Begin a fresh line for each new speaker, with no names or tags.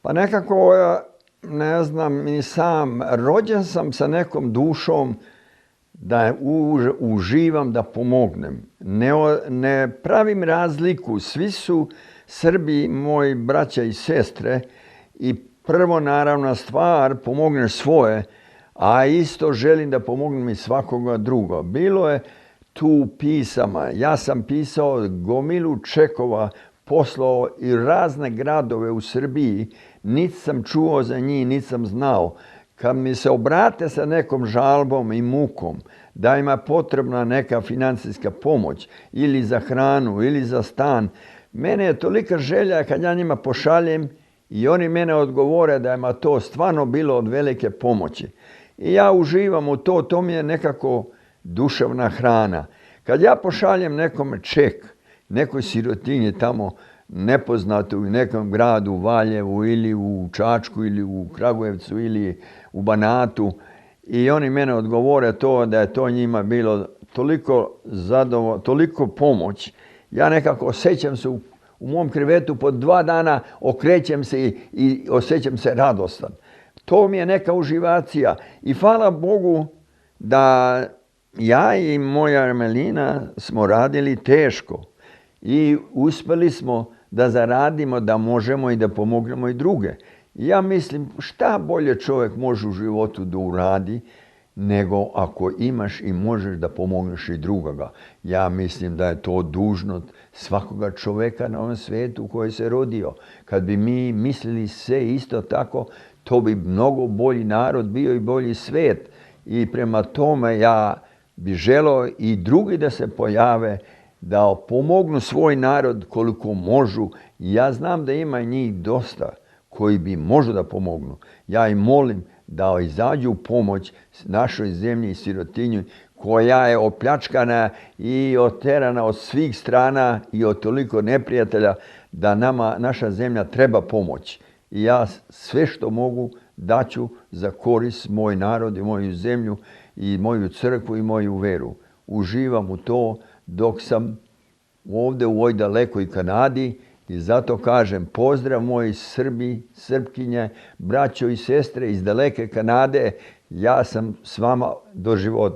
Pa nekako, ne znam, ni sam, rođen sam sa nekom dušom da uživam, da pomognem. Ne pravim razliku, svi su Srbi moji braća i sestre i prvo naravna stvar pomogneš svoje, a isto želim da pomognem i svakoga druga. Bilo je tu pisama, ja sam pisao gomilu čekova, poslao i razne gradove u Srbiji, niti sam čuo za njih, niti sam znao. Kad mi se obrate sa nekom žalbom i mukom, da ima potrebna neka financijska pomoć, ili za hranu, ili za stan, mene je tolika želja kad ja njima pošaljem i oni mene odgovore da ima to stvarno bilo od velike pomoći. I ja uživam u to, to mi je nekako duševna hrana. Kad ja pošaljem nekome ček, nekoj sirotinji tamo nepoznatu u nekom gradu, u Valjevu ili u Čačku ili u Kragujevcu ili u Banatu, i oni mene odgovore to da je to njima bilo toliko pomoć. Ja nekako osjećam se u mom krevetu po 2 dana, okrećem se i osjećam se radostan. To mi je neka uživacija i hvala Bogu da ja i moja Melina smo radili teško i uspjeli smo da zaradimo, da možemo i da pomognemo i druge. Ja mislim, šta bolje čovjek može u životu da uradi nego ako imaš i možeš da pomogneš i drugoga. Ja mislim da je to dužnost svakoga čovjeka na ovom svijetu koji se rodio. Kad bi mi mislili sve isto tako, to bi mnogo bolji narod bio i bolji svijet. I prema tome ja bi želio i drugi da se pojave, da pomognu svoj narod koliko možu. Ja znam da ima njih dosta koji bi možda da pomognu. Ja im molim da izađu u pomoć našoj zemlji i sirotinji koja je opljačkana i oterana od svih strana i od toliko neprijatelja da nama naša zemlja treba pomoć. I ja sve što mogu daću za korist moj narod i moju zemlju i moju crkvu i moju veru. Uživam u to dok sam ovdje u ovoj dalekoj Kanadi i zato kažem pozdrav moji Srbi, Srpkinje, braćo i sestre iz daleke Kanade. Ja sam s vama do života.